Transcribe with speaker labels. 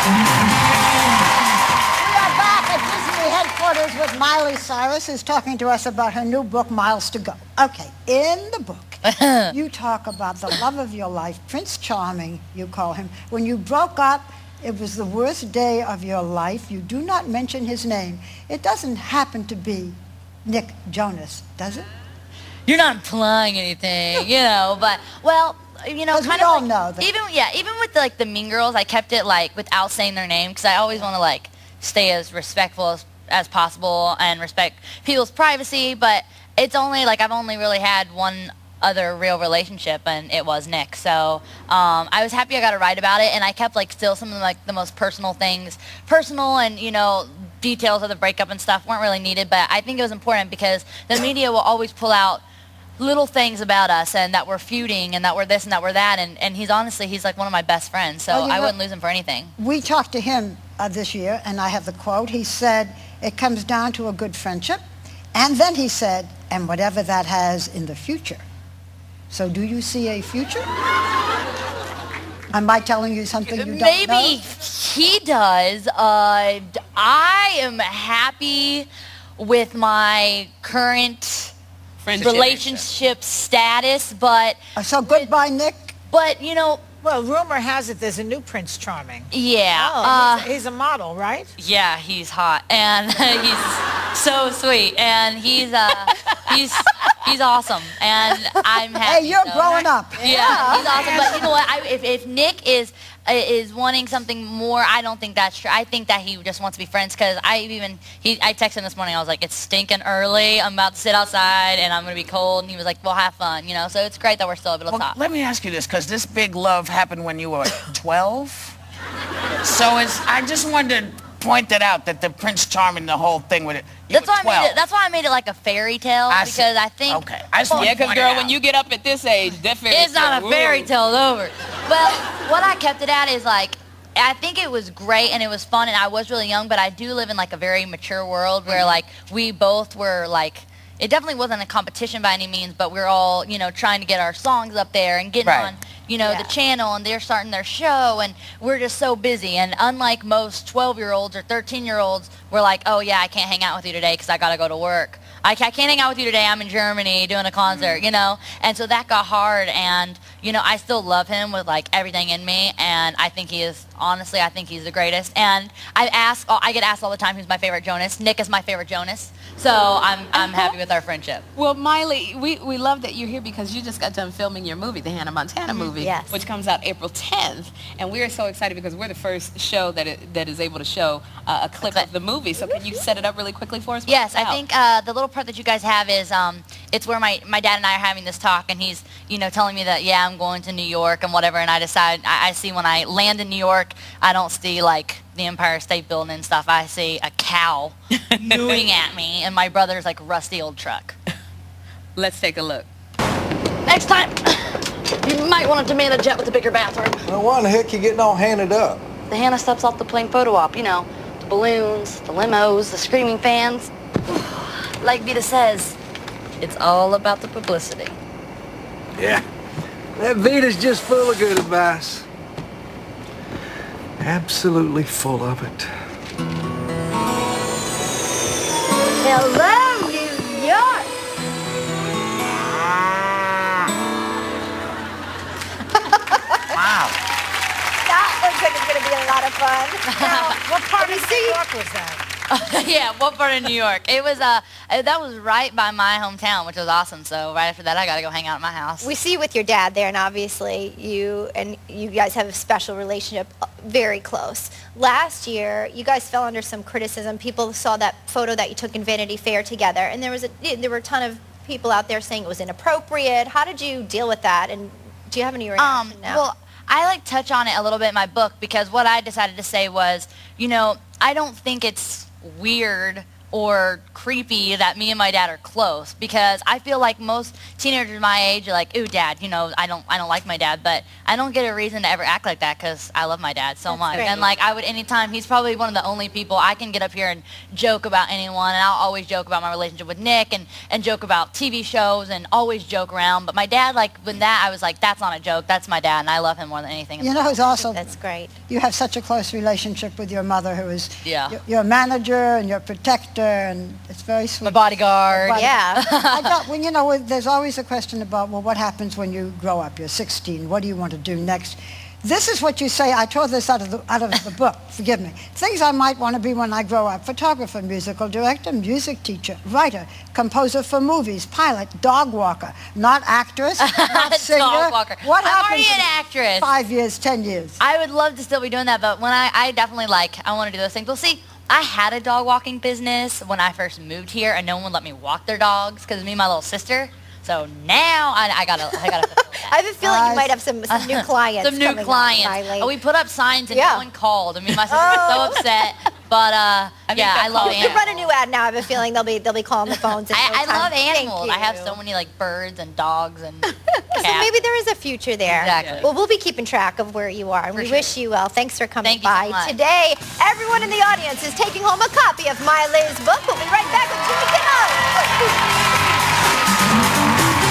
Speaker 1: We are back at Disney headquarters with Miley Cyrus, who's talking to us about her new book, Miles to Go. Okay, in the book, you talk about the love of your life, Prince Charming, you call him. When you broke up, it was the worst day of your life. You do not mention his name. It doesn't happen to be Nick Jonas, does it?
Speaker 2: You're not implying anything, you know, but, well, you know, kind
Speaker 1: we
Speaker 2: of
Speaker 1: all
Speaker 2: like,
Speaker 1: know that.
Speaker 2: even with like the Mean Girls, I kept it like without saying their name because I always want to like stay as respectful as possible and respect people's privacy. But it's only like I've only really had one other real relationship, and it was Nick. So I was happy I got to write about it, and I kept like still some of like the most personal things, and you know, details of the breakup and stuff weren't really needed. But I think it was important because the media will always pull out little things about us and that we're feuding and that we're this and that we're that, and he's like one of my best friends, so I wouldn't lose him for anything.
Speaker 1: We talked to him this year, and I have the quote. He said, it comes down to a good friendship, and then he said, and whatever that has in the future. So do you see a future? Am I telling you something you don't know?
Speaker 2: Maybe he does. I am happy with my current relationship status, but
Speaker 1: so goodbye, Nick.
Speaker 2: But you know,
Speaker 3: well, rumor has it there's a new Prince Charming.
Speaker 2: Yeah,
Speaker 3: he's a model, right?
Speaker 2: Yeah, he's hot and he's so sweet, and he's awesome, and I'm happy.
Speaker 1: Hey, you're growing up.
Speaker 2: Yeah, he's awesome. But you know what? If Nick is wanting something more, I don't think that's true. I think that he just wants to be friends, because I texted him this morning. I was like, it's stinking early. I'm about to sit outside and I'm going to be cold. And he was like, well, have fun, you know. So it's great that we're still able to talk.
Speaker 4: Let me ask you this, because this big love happened when you were 12. So I just wanted to point that out, that the Prince Charming, the whole thing with it.
Speaker 2: That's why I made it like a fairy tale, because I think.
Speaker 4: Okay.
Speaker 5: Yeah, because girl, when you get up at this age, that fairy tale.
Speaker 2: It's not a fairy tale, it's over. Well, what I kept it at is like, I think it was great and it was fun, and I was really young, but I do live in like a very mature world where like we both were like, it definitely wasn't a competition by any means, but we're all, you know, trying to get our songs up there and getting on, you know, the channel, and they're starting their show, and we're just so busy. And unlike most 12-year-olds or 13-year-olds, we're like, oh yeah, I can't hang out with you today because I got to go to work. I can't hang out with you today. I'm in Germany doing a concert, you know? And so that got hard, and, you know, I still love him with, like, everything in me, and I think he is, honestly, I think he's the greatest. And I get asked all the time who's my favorite Jonas. Nick is my favorite Jonas. So I'm happy with our friendship.
Speaker 5: Well, Miley, we love that you're here because you just got done filming your movie, the Hannah Montana movie, which comes out April 10th. And we are so excited because we're the first show that is able to show a clip of the movie. So can you set it up really quickly for us?
Speaker 2: Yes, I think the little part that you guys have is it's where my dad and I are having this talk, and he's, you know, telling me that, yeah, I'm going to New York and whatever, and I decide, I see when I land in New York, I don't see like the Empire State Building and stuff. I see a cow mooing at me, and my brother's like rusty old truck.
Speaker 5: Let's take a look.
Speaker 6: Next time, you might want to demand a jet with a bigger bathroom.
Speaker 7: Well, why in the heck you getting all handed up?
Speaker 6: The Hannah steps off the plane photo op, you know, the balloons, the limos, the screaming fans. Like Vita says, it's all about the publicity.
Speaker 7: Yeah, that Vita's just full of good advice. Absolutely full of it.
Speaker 1: Hello, New York.
Speaker 4: Wow.
Speaker 3: That looks like it's going to be a lot of fun. Now, what part of New York was that?
Speaker 2: Yeah, what part of New York? It was that was right by my hometown, which was awesome. So right after that, I got to go hang out at my house.
Speaker 8: We see you with your dad there, and obviously you guys have a special relationship, very close. Last year, you guys fell under some criticism. People saw that photo that you took in Vanity Fair together, and there were a ton of people out there saying it was inappropriate. How did you deal with that, and do you have any reaction now?
Speaker 2: Well, I like touch on it a little bit in my book, because what I decided to say was, you know, I don't think it's weird or creepy that me and my dad are close, because I feel like most teenagers my age are like, ooh, Dad, you know, I don't like my dad, but I don't get a reason to ever act like that because I love my dad so much.
Speaker 8: great.
Speaker 2: And like I would anytime, he's probably one of the only people I can get up here and joke about anyone, and I'll always joke about my relationship with Nick and joke about TV shows and always joke around. But my dad, like when that, I was like, that's not a joke, that's my dad, and I love him more than anything.
Speaker 1: You know who's also,
Speaker 8: That's great.
Speaker 1: you have such a close relationship with your mother, who is
Speaker 2: Yeah.
Speaker 1: your manager and your protector, and it's very sweet.
Speaker 2: My bodyguard.
Speaker 8: Yeah.
Speaker 1: I got, when, you know, there's always a question about, well, what happens when you grow up? You're 16. What do you want to do next? This is what you say. I tore this out of the book. Forgive me. Things I might want to be when I grow up: photographer, musical director, music teacher, writer, composer for movies, pilot, dog walker, not actress, not singer.
Speaker 2: Dog walker.
Speaker 1: What
Speaker 2: I'm
Speaker 1: happens
Speaker 2: already an
Speaker 1: in
Speaker 2: actress.
Speaker 1: 5 years, 10 years?
Speaker 2: I would love to still be doing that, but when I definitely I want to do those things. Well, see, I had a dog walking business when I first moved here, and no one would let me walk their dogs because of me and my little sister. So now I gotta fulfill that.
Speaker 8: I have a feeling you might have some new clients.
Speaker 2: Some new
Speaker 8: coming up,
Speaker 2: clients.
Speaker 8: Miley.
Speaker 2: Oh, we put up signs and
Speaker 8: Yeah.
Speaker 2: no one called. I mean, my sister was so upset. But yeah, I love
Speaker 8: You
Speaker 2: animals.
Speaker 8: can run a new ad now. I have a feeling they'll be calling the phones. In no
Speaker 2: I
Speaker 8: time.
Speaker 2: love
Speaker 8: Thank
Speaker 2: animals. I have
Speaker 8: you.
Speaker 2: so many like birds and dogs and cats.
Speaker 8: So maybe there is a future there.
Speaker 2: Exactly.
Speaker 8: Well, we'll be keeping track of where you are, and we
Speaker 2: sure.
Speaker 8: wish you well. Thanks for coming
Speaker 2: Thank you so
Speaker 8: by
Speaker 2: much.
Speaker 8: today. Everyone in the audience is taking home a copy of Miley's book. We'll be